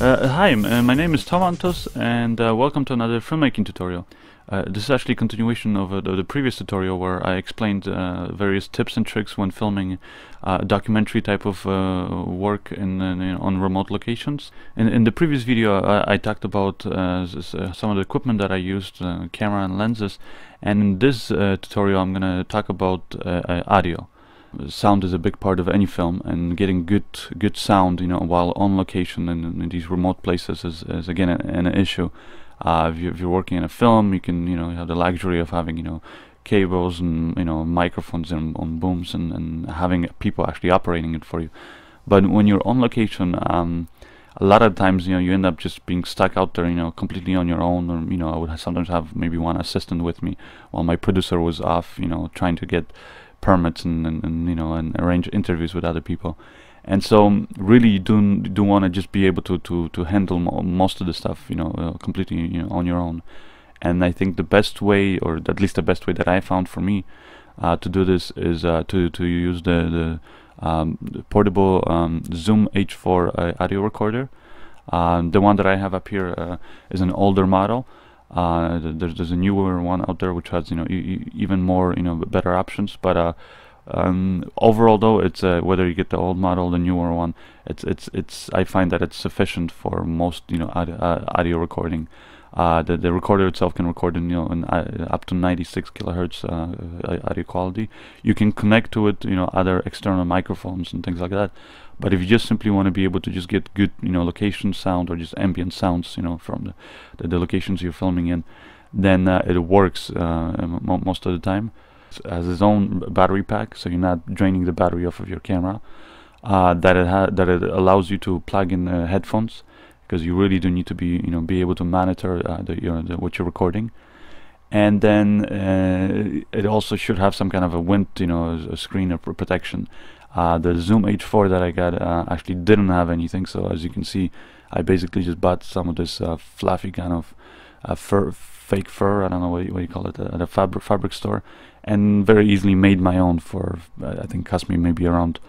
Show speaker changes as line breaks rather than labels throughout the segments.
Hi, my name is Tom Antos, and welcome to another filmmaking tutorial. This is actually a continuation of the previous tutorial where I explained various tips and tricks when filming documentary type of work on remote locations. In the previous video I talked about some of the equipment that I used, camera and lenses, and in this tutorial I'm going to talk about audio. Sound is a big part of any film, and getting good sound, while on location and in these remote places is again an issue. If you're working in a film, you can you have the luxury of having cables and microphones and on booms and having people actually operating it for you. But when you're on location, a lot of times you end up just being stuck out there, completely on your own. Or I would sometimes have maybe one assistant with me while my producer was off, trying to get permits and arrange interviews with other people. And so really you do want to just be able to handle most of the stuff completely on your own. And I think the best way, or at least the best way that I found for me to do this, is to use the portable Zoom H4 audio recorder. The one that I have up here is an older model. There's a newer one out there which has even more better options, but overall though, it's whether you get the old model, the newer one, it's I find that it's sufficient for most audio recording. The recorder itself can record in up to 96 kilohertz audio quality. You can connect to it other external microphones and things like that. But if you just simply want to be able to just get good location sound or just ambient sounds from the locations you're filming in, then it works most of the time. It has its own battery pack, so you're not draining the battery off of your camera. That it allows you to plug in headphones, because you really do need to be able to monitor what you're recording. And then it also should have some kind of a wind a screen of protection. The Zoom H4 that I got actually didn't have anything, so as you can see, I basically just bought some of this fluffy kind of fake fur, I don't know what you call it, at a fabric store, and very easily made my own for I think cost me maybe around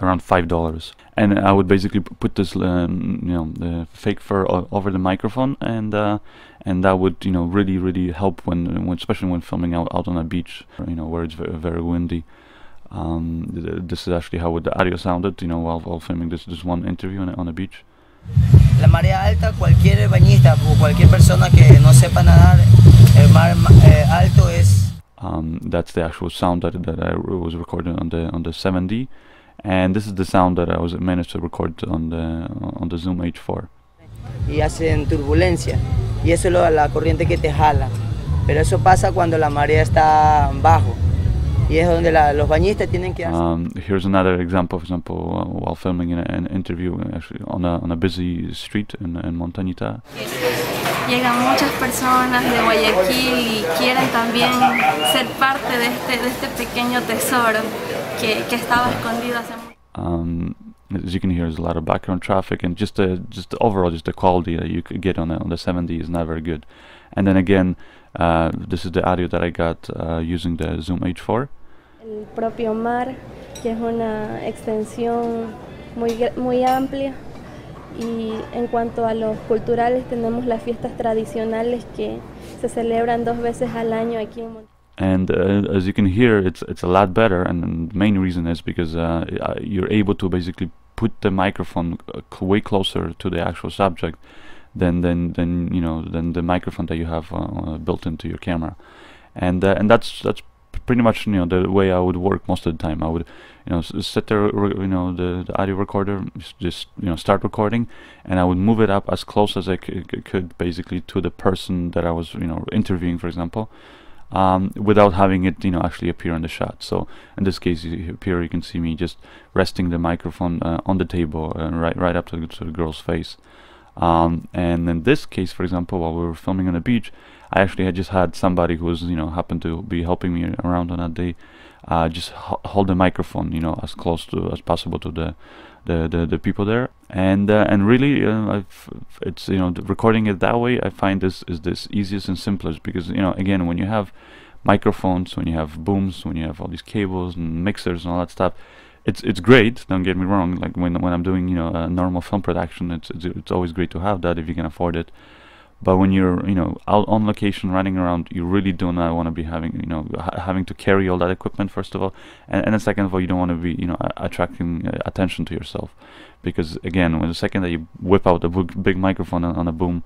around $5. And I would basically put this the fake fur over the microphone, and that would really help when especially when filming out on a beach, where it's very windy. This is actually how the audio sounded while filming this one interview on a beach.
La marea alta, cualquier bañista o cualquier persona que no sepa nadar, el mar alto es.
That's the actual sound that I was recording on the 7D, and this is the sound that I managed to record on the Zoom H4.
Y hacen turbulencia, y eso es la corriente que te jala, pero eso pasa cuando la marea está bajo. Y es donde los bañistas tienen que hacer.
Here's another example, while filming an interview actually on a busy street in Montañita.
Llegan muchas personas de Guayaquil y quieren también ser parte de este pequeño tesoro que estaba escondido hace mucho.
As you can hear, there's a lot of background traffic, and just overall the quality that you could get on the 7D is not very good. And then again, this is the audio that I got using the Zoom H4.
El propio mar, que es una extensión muy amplia, y en cuanto a los culturales, tenemos las fiestas tradicionales que se celebran 2 veces al año aquí en Monterrey.
And as you can hear, it's a lot better, and the main reason is because you're able to basically put the microphone way closer to the actual subject than the microphone that you have built into your camera, and that's pretty much the way I would work most of the time. I would sit there, the audio recorder, just start recording, and I would move it up as close as I could basically to the person that I was interviewing, for example, without having it actually appear in the shot. So in this case, here you can see me just resting the microphone on the table, right up to the girl's face. And in this case, for example, while we were filming on the beach, I actually had just had somebody who was happened to be helping me around on that day just hold the microphone as close as possible to the people there, and really it's recording it that way, I find this is the easiest and simplest, because again, when you have microphones, when you have booms, when you have all these cables and mixers and all that stuff, it's great. Don't get me wrong. Like when I'm doing a normal film production, it's always great to have that if you can afford it. But when you're out on location running around, you really do not want to be having having to carry all that equipment, first of all, and then second of all, you don't want to be attracting attention to yourself, because again, when the second that you whip out a big microphone on a boom,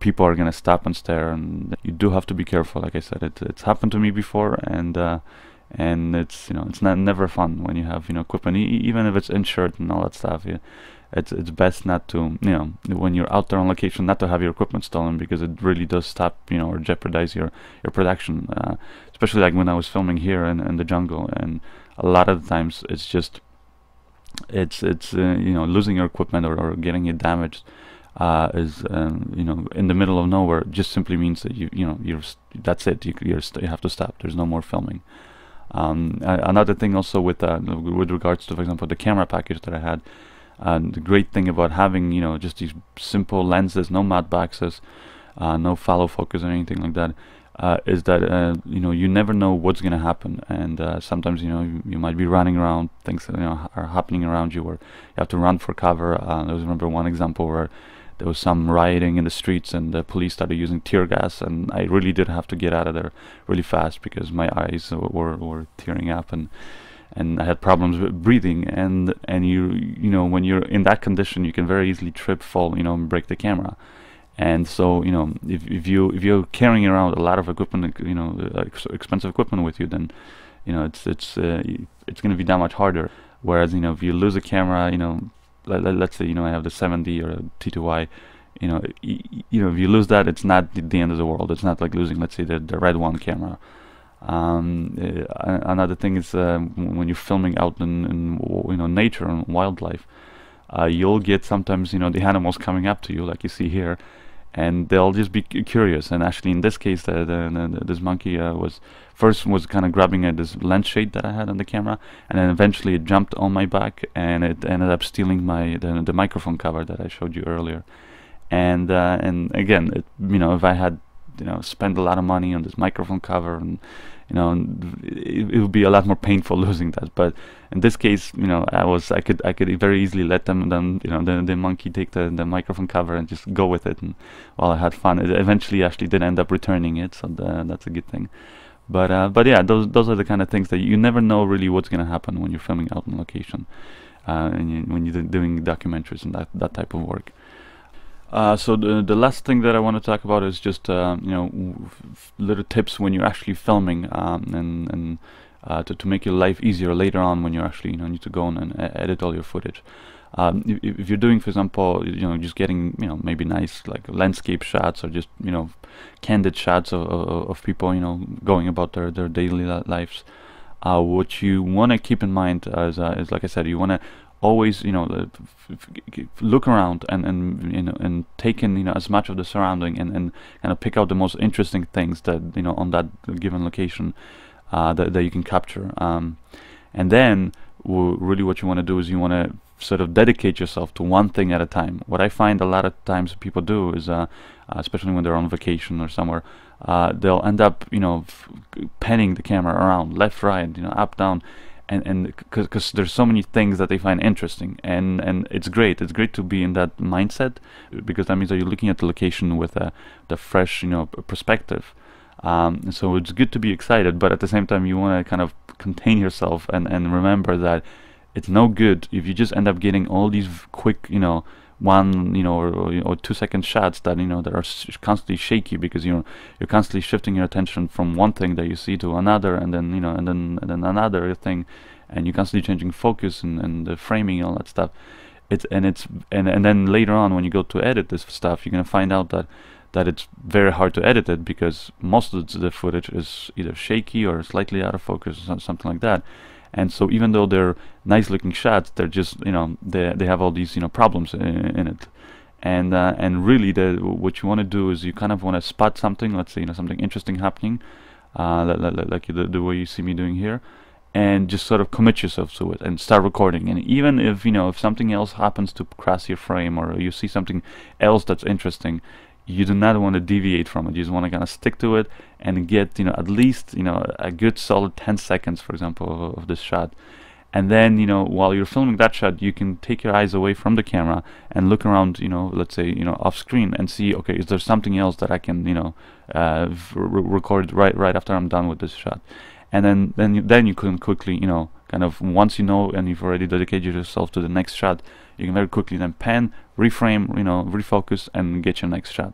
people are gonna stop and stare, and you do have to be careful. Like I said, it's happened to me before, and it's it's never fun when you have equipment, even if it's insured and all that stuff. Yeah, it's best not to when you're out there on location, not to have your equipment stolen, because it really does stop or jeopardize your production. Especially like when I was filming here in the jungle, and a lot of the times it's just losing your equipment or getting it damaged is in the middle of nowhere just simply means that you're that's it. You have to stop. There's no more filming. Another thing also with regards to, for example, the camera package that I had, the great thing about having just these simple lenses, no matte boxes, no follow focus or anything like that, is that you never know what's gonna happen, and sometimes you might be running around, things are happening around you, or you have to run for cover. I remember one example where there was some rioting in the streets and the police started using tear gas, and I really did have to get out of there really fast because my eyes were tearing up, and I had problems with breathing, and when you're in that condition, you can very easily trip, fall, and break the camera. And so if you're carrying around a lot of equipment, expensive equipment with you, then it's going to be that much harder. Whereas if you lose a camera, let's say I have the 7D or a T2i, if you lose that, it's not the end of the world. It's not like losing, let's say, the Red One camera. Another thing is when you're filming out in nature and wildlife, you'll get sometimes the animals coming up to you, like you see here, and they'll just be curious. And actually, in this case, this monkey was kind of grabbing at this lens shade that I had on the camera, and then eventually it jumped on my back, and it ended up stealing the microphone cover that I showed you earlier. And again, if I had spent a lot of money on this microphone cover, and it would be a lot more painful losing that. But in this case, I could very easily let the monkey take the microphone cover and just go with it, and while I had fun, it eventually actually did end up returning it, so that's a good thing. But yeah, those are the kind of things that you never know really what's going to happen when you're filming out on location, and when you're doing documentaries and that type of work. So the last thing that I want to talk about is just little tips when you're actually filming, and to make your life easier later on when you actually need to go and edit all your footage. If you're doing, for example, just getting maybe nice like landscape shots, or just candid shots of people going about their daily lives, what you want to keep in mind is like I said, you want to always look around and take in as much of the surrounding, and kind of pick out the most interesting things that on that given location that you can capture, and then really what you want to do is you want to sort of dedicate yourself to one thing at a time. What I find a lot of times people do is especially when they're on vacation or somewhere, they'll end up panning the camera around left, right, up, down, and because there's so many things that they find interesting, and it's great to be in that mindset, because that means that you're looking at the location with the fresh perspective, and so it's good to be excited, but at the same time you want to kind of contain yourself and remember that it's no good if you just end up getting all these quick 1 or 2 second shots that that are constantly shaky, because you're constantly shifting your attention from one thing that you see to another, and then and then another thing, and you're constantly changing focus and the framing and all that stuff. And then later on when you go to edit this stuff, you're gonna find out that it's very hard to edit it, because most of the footage is either shaky or slightly out of focus or something like that. And so even though they're nice looking shots, they're just they have all these problems in it, and really what you want to do is you kind of want to spot something, let's say something interesting happening, like the way you see me doing here, and just sort of commit yourself to it and start recording. And even if if something else happens to cross your frame, or you see something else that's interesting, you do not want to deviate from it. You just want to kind of stick to it and get at least a good solid 10 seconds, for example, of this shot, And then, you know, while you're filming that shot, you can take your eyes away from the camera and look around, you know, let's say, you know, off screen, and see, okay, is there something else that I can, you know, record right after I'm done with this shot. And then you can quickly, you know, kind of, once you know and you've already dedicated yourself to the next shot, you can very quickly then pan, reframe, you know, refocus, and get your next shot.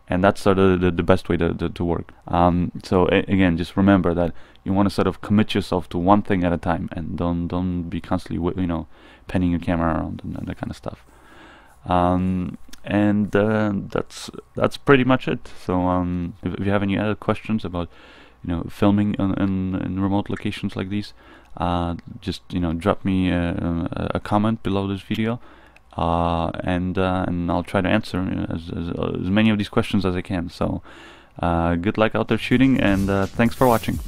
And that's sort of the best way to work. So again, just remember that you want to sort of commit yourself to one thing at a time, and don't be constantly, you know, panning your camera around and that kind of stuff. And that's pretty much it. So if you have any other questions about, you know, filming in remote locations like these, just, you know, drop me a comment below this video, and I'll try to answer as many of these questions as I can. So good luck out there shooting, and thanks for watching.